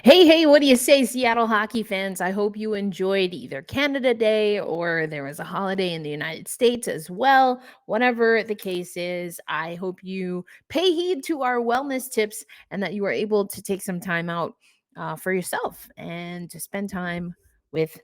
Hey, what do you say, Seattle hockey fans? I hope you enjoyed either Canada Day or there was a holiday in the United States as well. Whatever the case is, I hope you pay heed to our wellness tips and that you are able to take some time out for yourself and to spend time with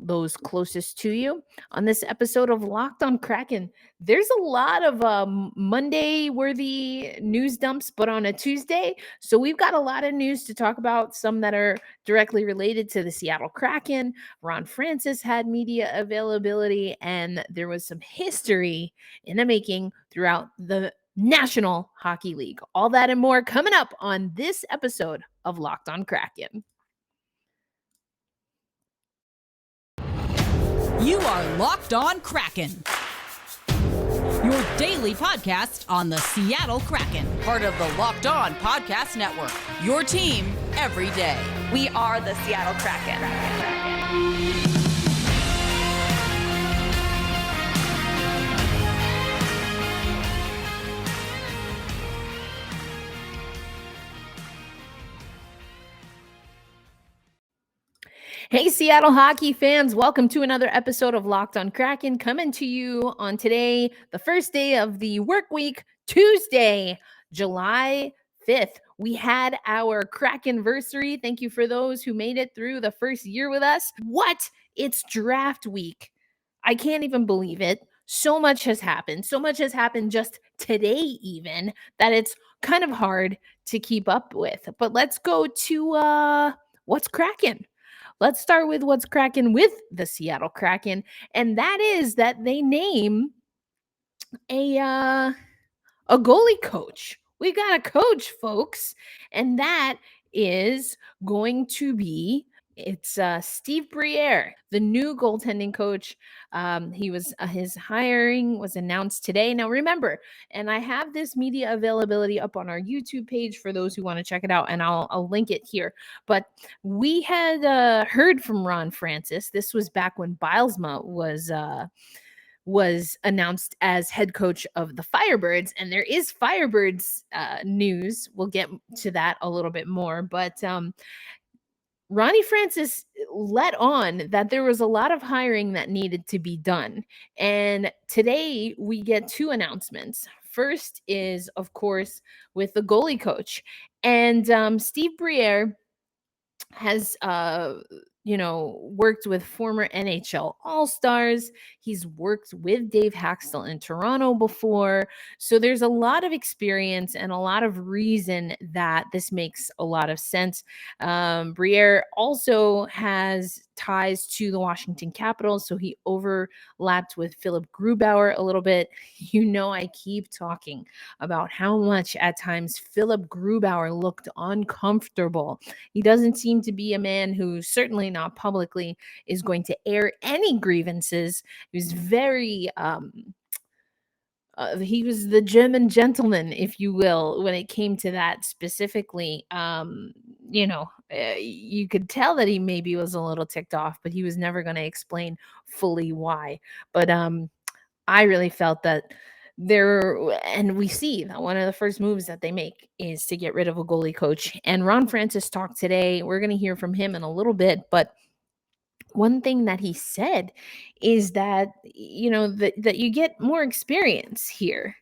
those closest to you. On this episode of Locked on Kraken, there's a lot of Monday worthy news dumps, but on a Tuesday. So we've got a lot of news to talk about, some that are directly related to the Seattle Kraken. Ron Francis had media availability, and there was some history in the making throughout the National Hockey League. All that and more coming up on this episode of Locked on Kraken. You are Locked on Kraken, your daily podcast on the Seattle Kraken, part of the Locked On Podcast Network, your team every day. We are the Seattle Kraken. Hey, Seattle hockey fans, welcome to another episode of Locked on Kraken, coming to you on today, the first day of the work week, Tuesday, July 5th. We had our Krakenversary. Thank you for those who made it through the first year with us. What? It's draft week. I can't even believe it. So much has happened. So much has happened just today, even, that it's kind of hard to keep up with. But let's go to what's cracking. Let's start with what's cracking with the Seattle Kraken, and that is that they name a goalie coach. We got a coach, folks, and that is going to be Steve Briere, the new goaltending coach. His hiring was announced today. Now remember, and I have this media availability up on our YouTube page for those who want to check it out, and I'll link it here. But we had heard from Ron Francis. This was back when Bylsma was announced as head coach of the Firebirds, and there is Firebirds news. We'll get to that a little bit more, but Ronnie Francis let on that there was a lot of hiring that needed to be done. And today we get two announcements. First is, of course, with the goalie coach. And Steve Briere has worked with former NHL All-Stars. He's worked with Dave Haxtell in Toronto before. So there's a lot of experience and a lot of reason that this makes a lot of sense. Briere also has ties to the Washington Capitals, so he overlapped with Philip Grubauer a little bit. I keep talking about how much at times Philip Grubauer looked uncomfortable. He doesn't seem to be a man who, certainly not publicly, is going to air any grievances. He was very he was the German gentleman, if you will, when it came to that specifically. You could tell that he maybe was a little ticked off, but he was never going to explain fully why. But I really felt that and we see that one of the first moves that they make is to get rid of a goalie coach. And Ron Francis talked today. We're going to hear from him in a little bit, but one thing that he said is that that you get more experience here,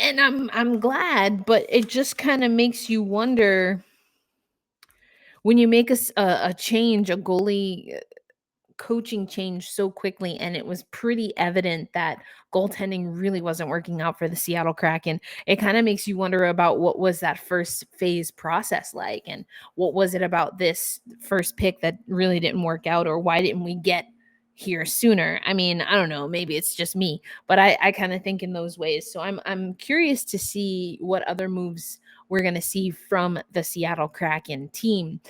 and I'm glad, but it just kind of makes you wonder, when you make a change, a goalie coaching change so quickly, and it was pretty evident that goaltending really wasn't working out for the Seattle Kraken. It kind of makes you wonder about what was that first phase process like, and what was it about this first pick that really didn't work out, or why didn't we get here sooner? I mean, I don't know, maybe it's just me, but I kind of think in those ways. So I'm curious to see what other moves we're going to see from the Seattle Kraken team.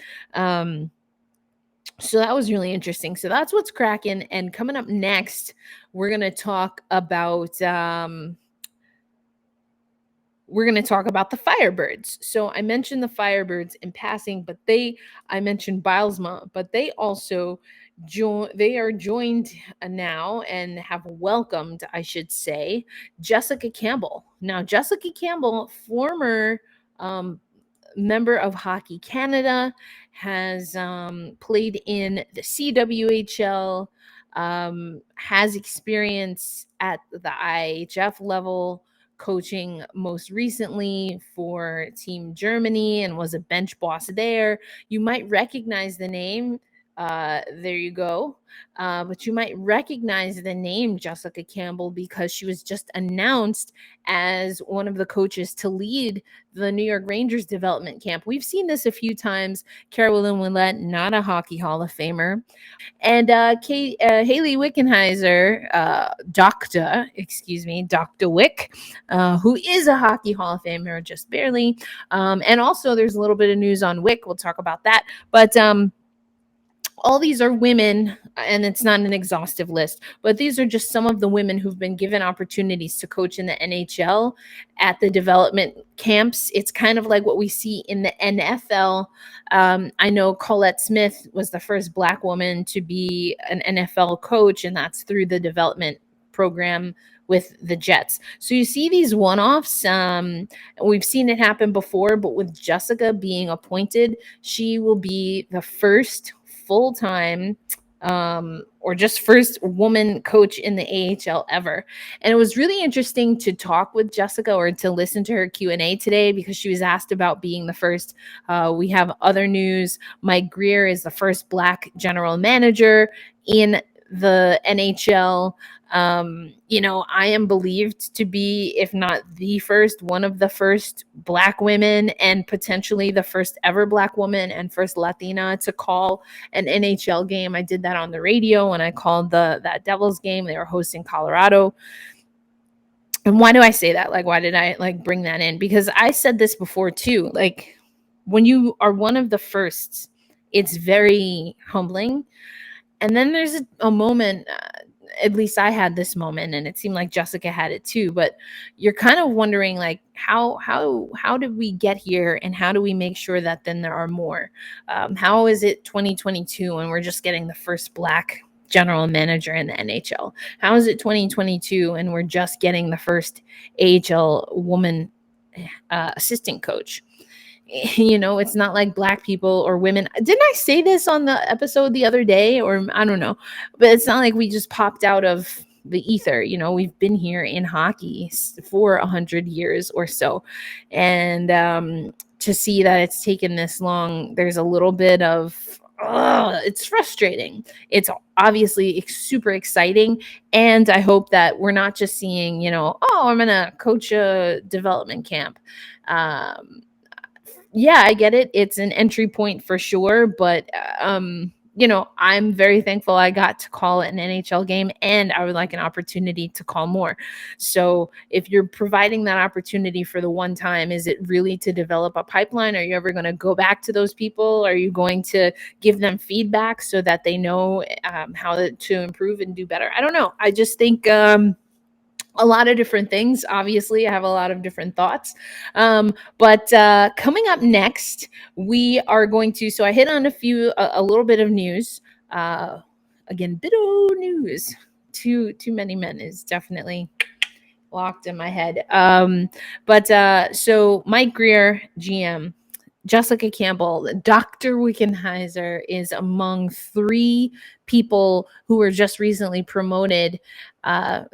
So that was really interesting. So that's what's cracking. And coming up next, we're going to talk about the Firebirds. So I mentioned the Firebirds in passing, but I mentioned Bylsma, but they also are joined now and have welcomed, I should say, Jessica Campbell. Now, Jessica Campbell, former member of Hockey Canada, has played in the CWHL, has experience at the IHF level, coaching most recently for Team Germany and was a bench boss there. You might recognize the name. There you go. But you might recognize the name Jessica Campbell because she was just announced as one of the coaches to lead the New York Rangers development camp. We've seen this a few times. Carolyn Willett, not a Hockey Hall of Famer. And Haley Wickenheiser, Dr. Wick, who is a Hockey Hall of Famer, just barely. And also there's a little bit of news on Wick. We'll talk about that. But all these are women, and it's not an exhaustive list, but these are just some of the women who've been given opportunities to coach in the NHL at the development camps. It's kind of like what we see in the NFL. I know Colette Smith was the first Black woman to be an NFL coach, and that's through the development program with the Jets. So you see these one-offs. We've seen it happen before, but with Jessica being appointed, she will be the first full-time or just first woman coach in the AHL ever. And it was really interesting to talk with Jessica or to listen to her Q&A today because she was asked about being the first. We have other news. Mike Greer is the first Black general manager in the NHL. I am believed to be, if not the first, one of the first Black women and potentially the first ever Black woman and first Latina to call an NHL game. I did that on the radio when I called that Devils game. They were hosting Colorado. And why do I say that? Like, why did I bring that in? Because I said this before too. Like, when you are one of the firsts, it's very humbling. And then there's a moment, at least I had this moment, and it seemed like Jessica had it too, but you're kind of wondering, like, how did we get here, and how do we make sure that then there are more? How is it 2022 and we're just getting the first Black general manager in the NHL? How is it 2022 and we're just getting the first AHL woman assistant coach? It's not like Black people or women. Didn't I say this on the episode the other day? Or I don't know. But it's not like we just popped out of the ether. We've been here in hockey for 100 years or so. And to see that it's taken this long, there's a little bit of, it's frustrating. It's obviously super exciting. And I hope that we're not just seeing, I'm going to coach a development camp. Yeah, I get it. It's an entry point for sure. But, I'm very thankful I got to call an NHL game, and I would like an opportunity to call more. So if you're providing that opportunity for the one time, is it really to develop a pipeline? Are you ever going to go back to those people? Are you going to give them feedback so that they know how to improve and do better? I don't know. I just think a lot of different things. Obviously, I have a lot of different thoughts. But coming up next, we are going to, so I hit on a little bit of news. Again, bit of news. Too many men is definitely locked in my head. So Mike Greer, GM, Jessica Campbell, Dr. Wickenheiser is among 3 people who were just recently promoted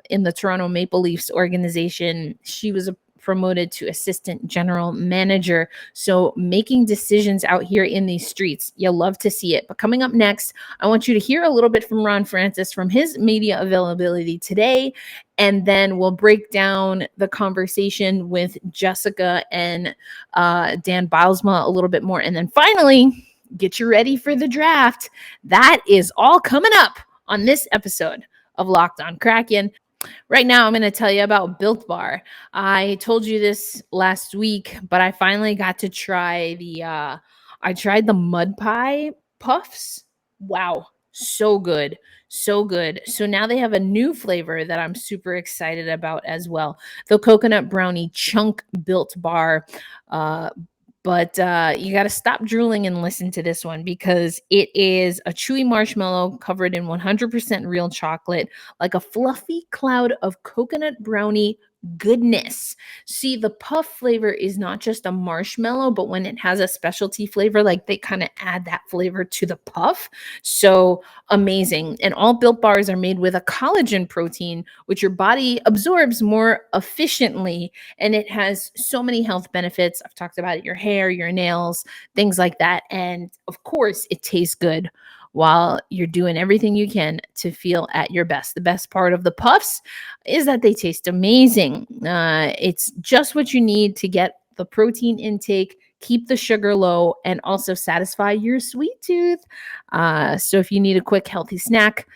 in the Toronto Maple Leafs organization. She was promoted to assistant general manager. So making decisions out here in these streets, you'll love to see it. But coming up next, I want you to hear a little bit from Ron Francis from his media availability today. And then we'll break down the conversation with Jessica and Dan Bylsma a little bit more. And then finally, get you ready for the draft. That is all coming up on this episode of Locked On Kraken. Right now, I'm going to tell you about Built Bar. I told you this last week, but I finally got to try I tried the mud pie puffs. Wow. So good. So good. So now they have a new flavor that I'm super excited about as well. The coconut brownie chunk Built Bar. But you got to stop drooling and listen to this one because it is a chewy marshmallow covered in 100% real chocolate, like a fluffy cloud of coconut brownie goodness. See, the puff flavor is not just a marshmallow, but when it has a specialty flavor, like they kind of add that flavor to the puff. So amazing. And all Built Bars are made with a collagen protein, which your body absorbs more efficiently. And it has so many health benefits. I've talked about it, your hair, your nails, things like that. And of course, it tastes good while you're doing everything you can to feel at your best. The best part of the puffs is that they taste amazing. It's just what you need to get the protein intake, keep the sugar low, and also satisfy your sweet tooth. So if you need a quick, healthy snack,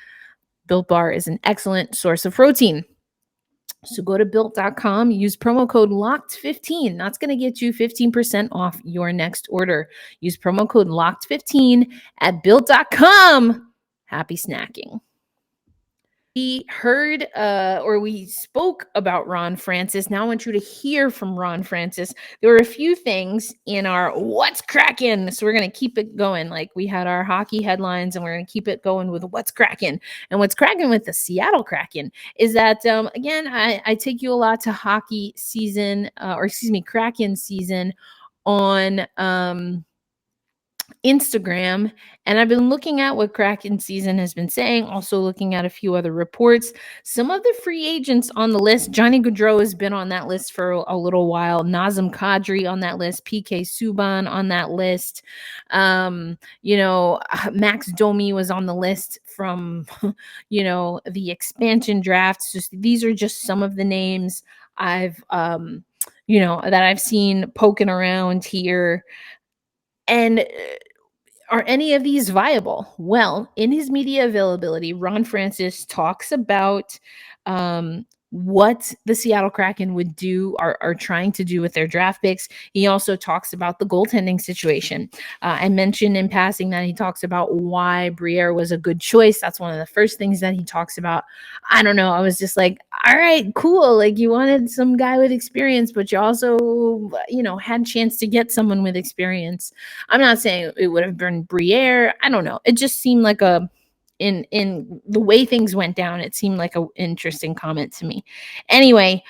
Built Bar is an excellent source of protein. So go to built.com, use promo code LOCKED15. That's going to get you 15% off your next order. Use promo code LOCKED15 at built.com. Happy snacking. We heard we spoke about Ron Francis. Now I want you to hear from Ron Francis. There were a few things in our What's Kraken. So we're going to keep it going. Like we had our hockey headlines and we're going to keep it going with What's Kraken. And What's Kraken with the Seattle Kraken is that, again, I take you a lot to hockey season, Kraken season on Instagram, and I've been looking at what Kraken season has been saying, also looking at a few other reports. Some of the free agents on the list, Johnny Gaudreau has been on that list for a little while, Nazem Kadri on that list, PK Subban on that list. Max Domi was on the list from, the expansion drafts. These are just some of the names that I've seen poking around here. And are any of these viable? Well, in his media availability, Ron Francis talks about what the Seattle Kraken would do, are trying to do with their draft picks. He also talks about the goaltending situation. I mentioned in passing that he talks about why Briere was a good choice. That's one of the first things that he talks about. I don't know. I was just like, all right, cool. Like you wanted some guy with experience, but you also, had a chance to get someone with experience. I'm not saying it would have been Briere. I don't know. It just seemed like in the way things went down, it seemed like an interesting comment to me. Anyway,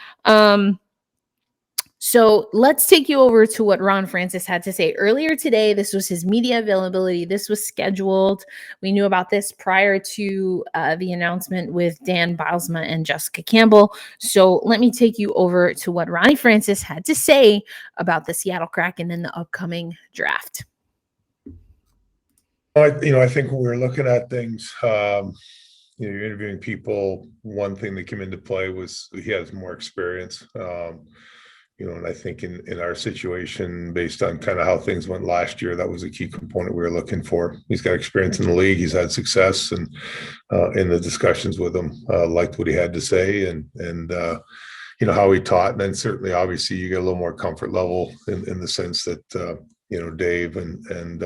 so let's take you over to what Ron Francis had to say earlier today. This was his media availability. This was scheduled. We knew about this prior to the announcement with Dan Bylsma and Jessica Campbell. So let me take you over to what Ronnie Francis had to say about the Seattle Kraken and the upcoming draft. I think when we're looking at things, you're interviewing people. One thing that came into play was he has more experience. And I think in our situation, based on kind of how things went last year, that was a key component we were looking for. He's got experience in the league. He's had success, and in the discussions with him, liked what he had to say and how he taught. And then certainly, obviously, you get a little more comfort level in the sense that Dave and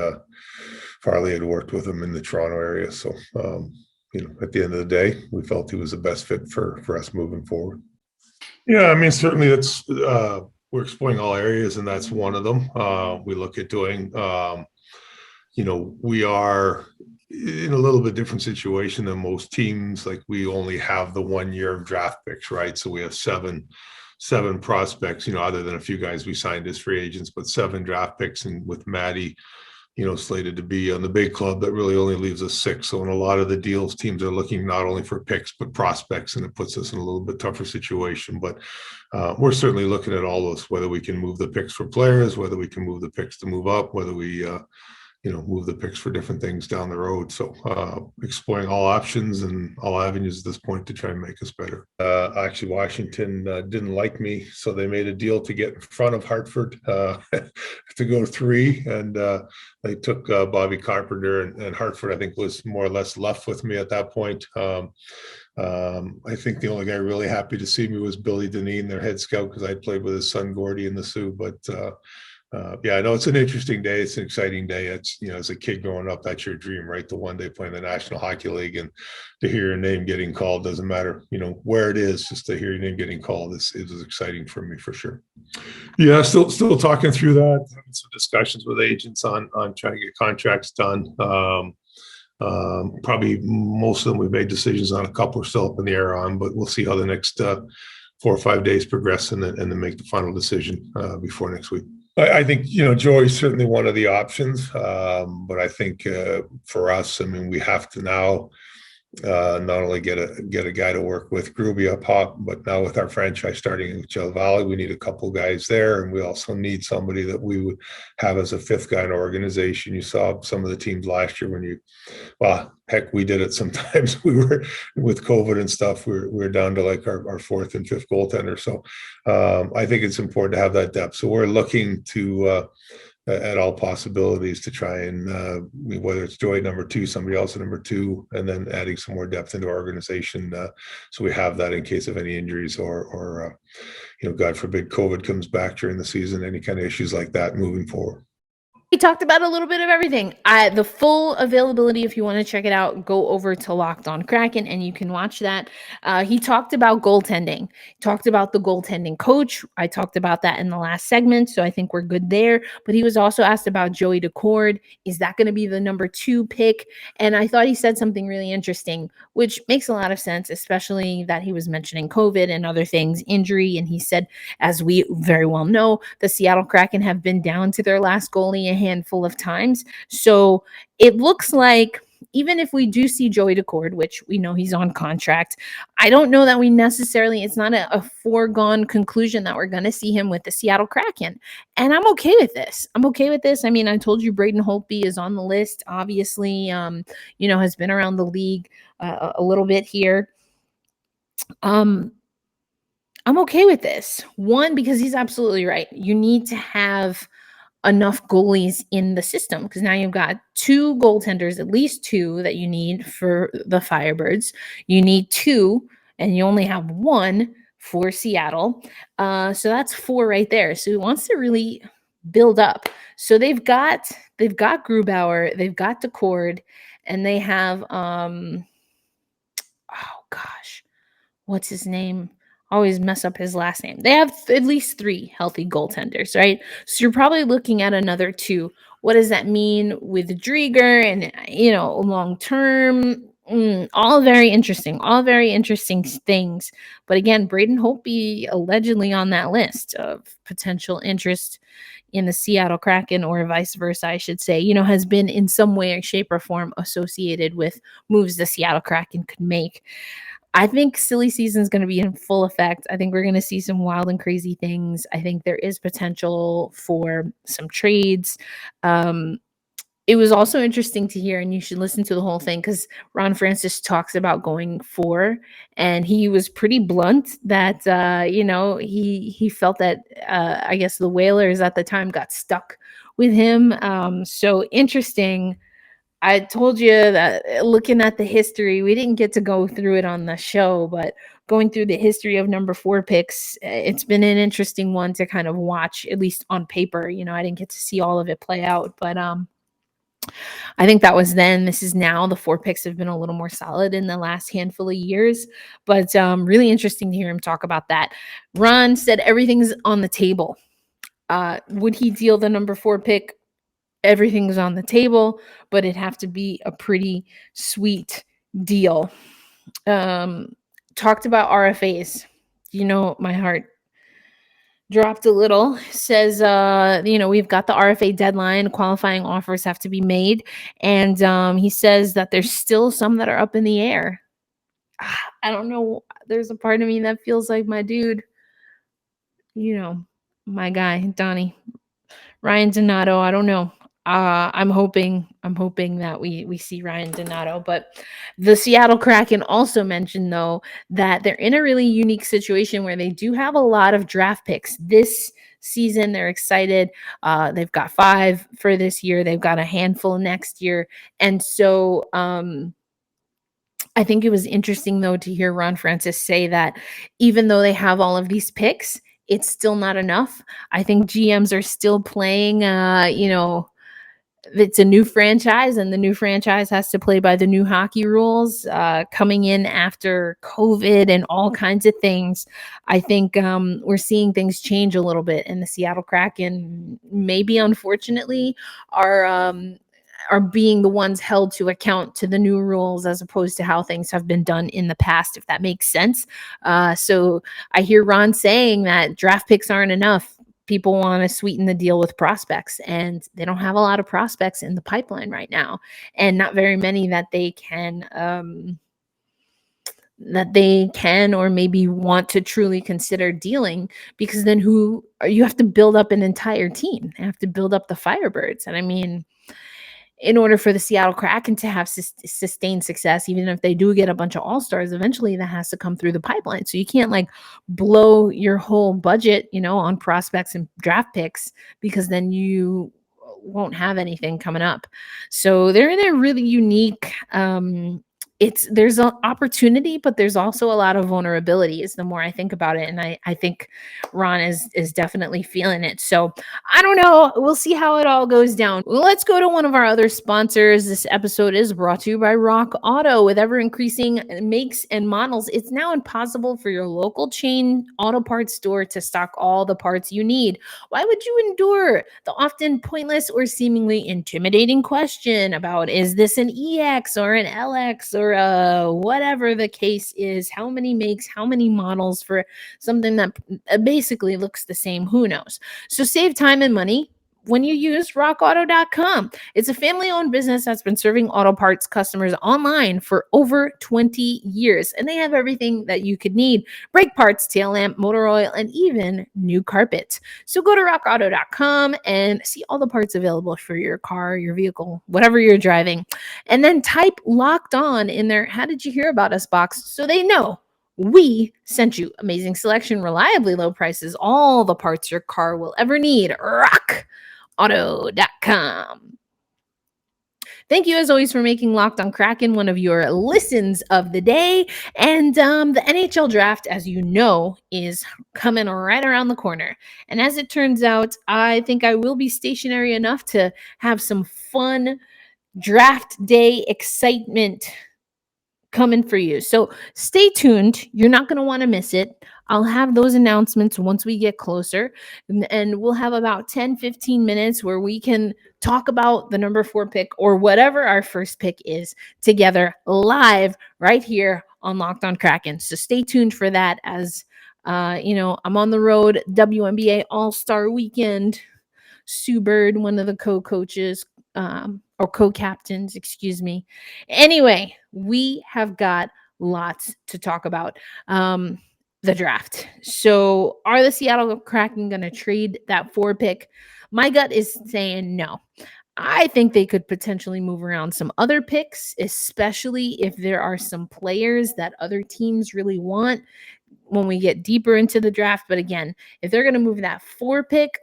Farley had worked with him in the Toronto area. So, at the end of the day, we felt he was the best fit for us moving forward. Yeah, I mean, certainly that's we're exploring all areas, and that's one of them. We look at doing, we are in a little bit different situation than most teams. Like we only have the 1 year of draft picks, right? So we have seven prospects, other than a few guys we signed as free agents, but 7 draft picks, and with Maddie, slated to be on the big club, that really only leaves us 6. So in a lot of the deals, teams are looking not only for picks, but prospects, and it puts us in a little bit tougher situation. But we're certainly looking at all those, whether we can move the picks for players, whether we can move the picks to move up, whether we, move the picks for different things down the road. So exploring all options and all avenues at this point to try and make us better. Actually, Washington didn't like me, so they made a deal to get in front of Hartford to go 3, and they took Bobby Carpenter, and Hartford, I think, was more or less left with me at that point. I think the only guy really happy to see me was Billy Deneen, their head scout, because I played with his son Gordy in the Sioux. But I know it's an interesting day. It's an exciting day. It's, as a kid growing up, that's your dream, right? To one day play in the National Hockey League, and to hear your name getting called, doesn't matter, where it is, just to hear your name getting called is exciting for me, for sure. Yeah, still talking through that. Having some discussions with agents on trying to get contracts done. Probably most of them we've made decisions on. A couple are still up in the air on, but we'll see how the next 4 or 5 days progress and then make the final decision before next week. I think, Joey's certainly one of the options. But I think for us, I mean, we have to now not only get a guy to work with Groovy up top, but now with our franchise starting in Coachella Valley, we need a couple guys there, and we also need somebody that we would have as a fifth guy in our organization. You saw some of the teams last year heck, we did it sometimes. We were with COVID and stuff. We were down to like our fourth and fifth goaltender. So I think it's important to have that depth. So we're looking to at all possibilities to try and whether it's Joy number 2, somebody else at number 2, and then adding some more depth into our organization, so we have that in case of any injuries or God forbid COVID comes back during the season, any kind of issues like that moving forward. We talked about a little bit of everything. The full availability, if you want to check it out, go over to Locked On Kraken and you can watch that. He talked about goaltending. He talked about the goaltending coach. I talked about that in the last segment, so I think we're good there. But he was also asked about Joey Daccord. Is that going to be the number 2 pick? And I thought he said something really interesting, which makes a lot of sense, especially that he was mentioning COVID and other things, injury. And he said, as we very well know, the Seattle Kraken have been down to their last goalie a handful of times. So it looks like even if we do see Joey Daccord, which we know he's on contract, I don't know that we necessarily, it's not a foregone conclusion that we're going to see him with the Seattle Kraken. And I'm okay with this. I mean, I told you Braden Holtby is on the list, obviously, has been around the league a little bit here. I'm okay with this. One, because he's absolutely right. You need to have enough goalies in the system because now you've got 2 goaltenders, at least 2 that you need for the Firebirds. You need 2 and you only have 1 for Seattle. So that's 4 right there. So he wants to really build up. So they've got Grubauer, they've got Daccord, and they have what's his name? Always mess up his last name. They have at least 3 healthy goaltenders, right? So you're probably looking at another 2. What does that mean with Drieger and, long term? All very interesting things. But again, Braden Holtby allegedly on that list of potential interest in the Seattle Kraken, or vice versa, I should say, has been in some way, shape, or form associated with moves the Seattle Kraken could make. I think silly season is going to be in full effect. I think we're going to see some wild and crazy things. I think there is potential for some trades. It was also interesting to hear, and you should listen to the whole thing because Ron Francis talks about going 4, and he was pretty blunt that, he felt that, I guess the Whalers at the time got stuck with him. So interesting. I told you that looking at the history, we didn't get to go through it on the show, but going through the history of number 4 picks, it's been an interesting one to kind of watch, at least on paper. I didn't get to see all of it play out, but I think that was then. This is now. The 4 picks have been a little more solid in the last handful of years, but really interesting to hear him talk about that. Ron said everything's on the table. Would he deal the number 4 pick? Everything's on the table, but it'd have to be a pretty sweet deal. Talked about RFAs. My heart dropped a little. Says, we've got the RFA deadline. Qualifying offers have to be made. And he says that there's still some that are up in the air. I don't know. There's a part of me that feels like my dude, my guy, Donnie. Ryan Donato, I don't know. I'm hoping that we see Ryan Donato. But the Seattle Kraken also mentioned, though, that they're in a really unique situation where they do have a lot of draft picks this season. They're excited. They've got 5 for this year. They've got a handful next year. And so I think it was interesting, though, to hear Ron Francis say that even though they have all of these picks, it's still not enough. I think GMs are still playing, it's a new franchise, and the new franchise has to play by the new hockey rules, coming in after COVID and all kinds of things. I think we're seeing things change a little bit, and the Seattle Kraken maybe, unfortunately, are are being the ones held to account to the new rules as opposed to how things have been done in the past, if that makes sense. So I hear Ron saying that draft picks aren't enough. People want to sweeten the deal with prospects, and they don't have a lot of prospects in the pipeline right now, and not very many that they can or maybe want to truly consider dealing, because then you have to build up an entire team. You have to build up the Firebirds. And I mean, in order for the Seattle Kraken to have sustained success, even if they do get a bunch of all-stars, eventually that has to come through the pipeline. So you can't like blow your whole budget, on prospects and draft picks, because then you won't have anything coming up. So they're in a really unique, there's an opportunity, but there's also a lot of vulnerabilities the more I think about it. And I think Ron is definitely feeling it. So I don't know. We'll see how it all goes down. Let's go to one of our other sponsors. This episode is brought to you by Rock Auto. With ever increasing makes and models, it's now impossible for your local chain auto parts store to stock all the parts you need. Why would you endure the often pointless or seemingly intimidating question about, is this an EX or an LX or whatever the case is? How many makes, how many models for something that basically looks the same? Who knows? So save time and money when you use rockauto.com. It's a family-owned business that's been serving auto parts customers online for over 20 years, and they have everything that you could need: brake parts, tail lamp, motor oil, and even new carpets. So go to rockauto.com and see all the parts available for your car, your vehicle, whatever you're driving, and then type "locked on" in their "how did you hear about us" box, so they know we sent you. Amazing selection, reliably low prices, all the parts your car will ever need. rockauto.com. Thank you, as always, for making Locked On Kraken one of your listens of the day. And the NHL Draft, as you know, is coming right around the corner. And as it turns out, I think I will be stationary enough to have some fun draft day excitement coming for you. So stay tuned. You're not going to want to miss it. I'll have those announcements once we get closer, and we'll have about 10-15 minutes where we can talk about the number 4 pick or whatever our first pick is together live right here on Locked On Kraken. So stay tuned for that. As I'm on the road, WNBA All-Star Weekend. Sue Bird, one of the co-coaches, or co-captains, excuse me. Anyway, we have got lots to talk about. The draft. So are the Seattle Kraken going to trade that 4 pick? My gut is saying no. I think they could potentially move around some other picks, especially if there are some players that other teams really want when we get deeper into the draft. But again, if they're going to move that 4 pick,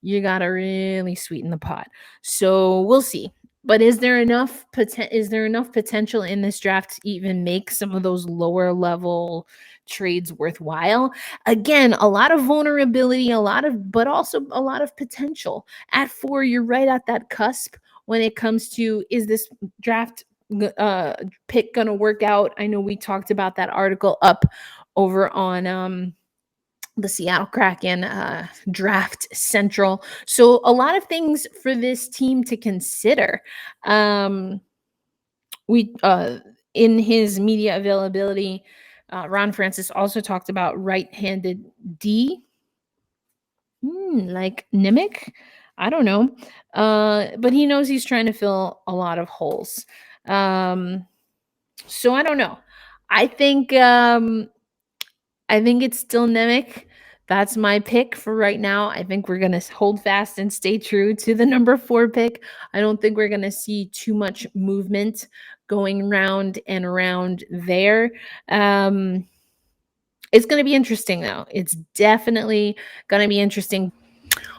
you got to really sweeten the pot. So we'll see. But is there enough potential in this draft to even make some of those lower level trades worthwhile? Again, a lot of vulnerability, but also a lot of potential. At 4, you're right at that cusp when it comes to, is this draft pick going to work out? I know we talked about that article up over on the Seattle Kraken Draft Central. So a lot of things for this team to consider. In his media availability, Ron Francis also talked about right-handed D, like Nimick. I don't know. But he knows he's trying to fill a lot of holes. So I don't know. I think it's still Nimick. That's my pick for right now. I think we're going to hold fast and stay true to the number 4 pick. I don't think we're going to see too much movement going round and around there. It's going to be interesting, though. It's definitely going to be interesting.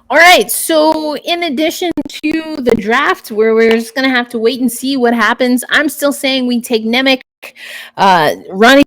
All right. So in addition to the draft, where we're just going to have to wait and see what happens, I'm still saying we take Nimick. Ronnie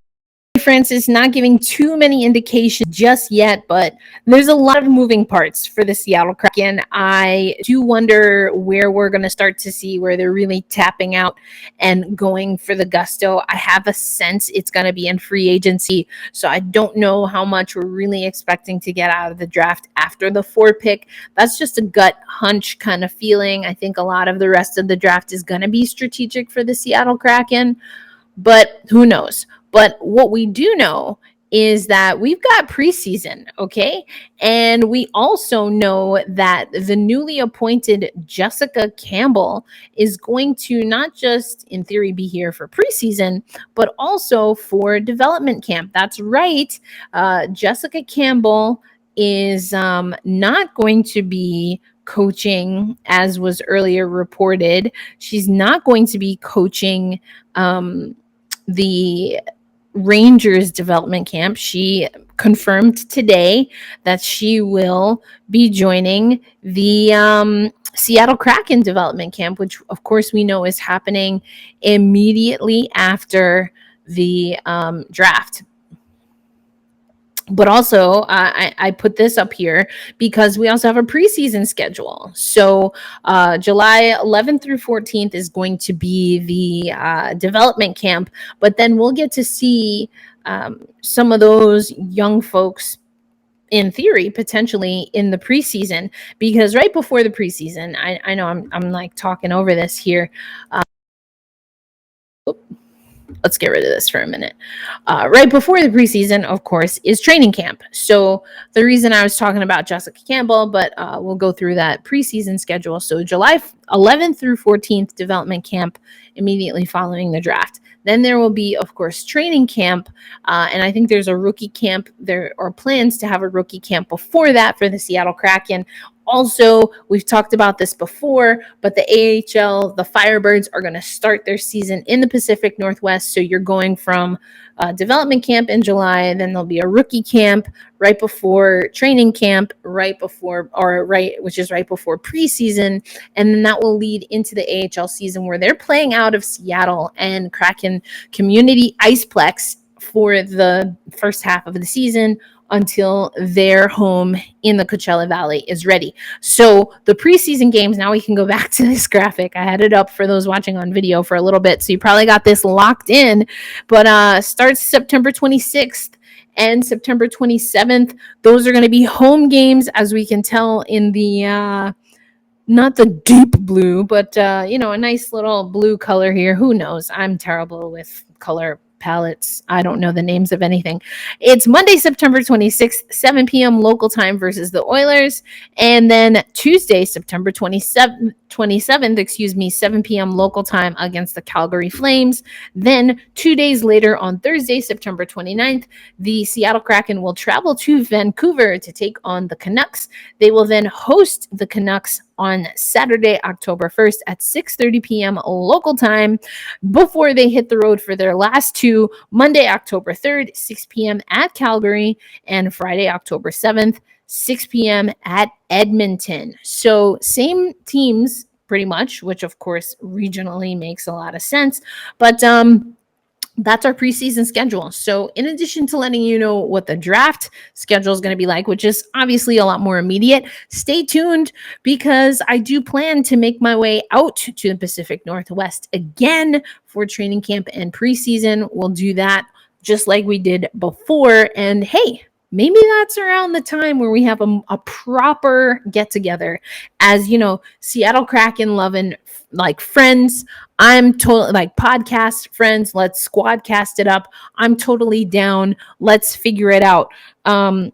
Francis not giving too many indications just yet, but there's a lot of moving parts for the Seattle Kraken. I do wonder where we're going to start to see where they're really tapping out and going for the gusto. I have a sense it's going to be in free agency, so I don't know how much we're really expecting to get out of the draft after the 4 pick. That's just a gut hunch kind of feeling. I think a lot of the rest of the draft is going to be strategic for the Seattle Kraken, but who knows? But what we do know is that we've got preseason, okay? And we also know that the newly appointed Jessica Campbell is going to not just, in theory, be here for preseason, but also for development camp. That's right. Jessica Campbell is not going to be coaching, as was earlier reported. She's not going to be coaching the Rangers development camp. She confirmed today that she will be joining the Seattle Kraken development camp, which of course we know is happening immediately after the draft. But also, I put this up here because we also have a preseason schedule. So July 11th through 14th is going to be the development camp. But then we'll get to see some of those young folks, in theory, potentially in the preseason. Because right before the preseason, I know I'm like talking over this here. Let's get rid of this for a minute. Right before the preseason, of course, is training camp. So the reason I was talking about Jessica Campbell, but we'll go through that preseason schedule. So July 11th through 14th, development camp immediately following the draft. Then there will be, of course, training camp. And I think there's a rookie camp. There are plans to have a rookie camp before that for the Seattle Kraken. Also, we've talked about this before, but the ANHL, the Firebirds, are going to start their season in the Pacific Northwest. So you're going from development camp in July, and then there'll be a rookie camp right before training camp, which is right before preseason. And then that will lead into the AHL season where they're playing out of Seattle and Kraken Community Iceplex for the first half of the season until their home in the Coachella Valley is ready. So the preseason games, now we can go back to this graphic. I had it up for those watching on video for a little bit, so you probably got this locked in, but starts September 26th and September 27th. Those are going to be home games, as we can tell in the not the deep blue, but a nice little blue color here. Who knows? I'm terrible with color palettes. I don't know the names of anything. It's Monday, September 26th, 7 p.m. local time versus the Oilers. And then Tuesday, September 27th, 7 p.m. local time against the Calgary Flames. Then 2 days later on Thursday, September 29th, the Seattle Kraken will travel to Vancouver to take on the Canucks. They will then host the Canucks on Saturday, October 1st at 6:30 p.m. local time before they hit the road for their last two, Monday, October 3rd, 6 p.m. at Calgary, and Friday, October 7th, 6 p.m. at Edmonton. So same teams pretty much, which of course regionally makes a lot of sense, but that's our preseason schedule. So in addition to letting you know what the draft schedule is going to be like, which is obviously a lot more immediate, stay tuned because I do plan to make my way out to the Pacific Northwest again for training camp and preseason. We'll do that just like we did before. And hey, maybe that's around the time where we have a proper get together as, Seattle Kraken loving like friends. I'm totally like podcast friends. Let's squadcast it up. I'm totally down. Let's figure it out. So,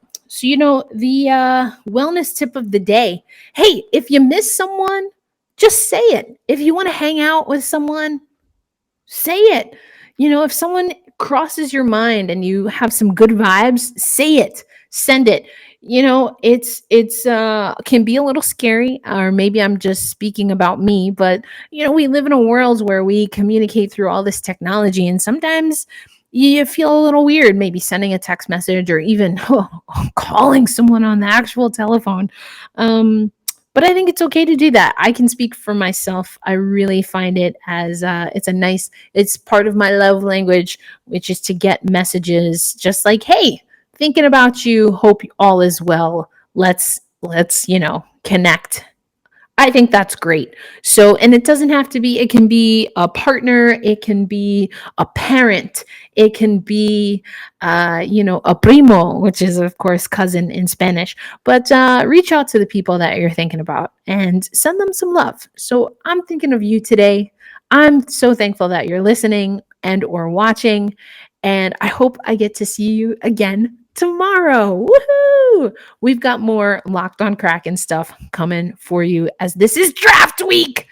the wellness tip of the day. Hey, if you miss someone, just say it. If you want to hang out with someone, say it. If someone crosses your mind and you have some good vibes, say it, send it. It's can be a little scary, or maybe I'm just speaking about me, but we live in a world where we communicate through all this technology, and sometimes you feel a little weird, maybe sending a text message or even calling someone on the actual telephone. But I think it's okay to do that. I can speak for myself. I really find it as it's part of my love language, which is to get messages just like, hey, thinking about you, hope all is well. Let's, connect. I think that's great. So, and it doesn't have to be, it can be a partner, it can be a parent, it can be, a primo, which is, of course, cousin in Spanish. But reach out to the people that you're thinking about and send them some love. So, I'm thinking of you today. I'm so thankful that you're listening and or watching. And I hope I get to see you again tomorrow. Woohoo! We've got more Locked on Kraken stuff coming for you as this is draft week.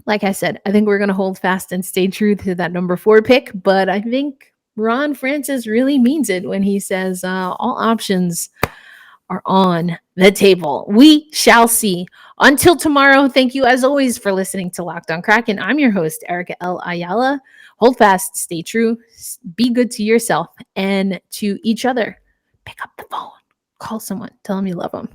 Like I said, I think we're going to hold fast and stay true to that number 4 pick, but I think Ron Francis really means it when he says all options are on the table. We shall see. Until tomorrow, thank you as always for listening to Locked on Kraken. I'm your host, Erica L. Ayala. Hold fast, stay true, be good to yourself and to each other. Pick up the phone, call someone, tell them you love them.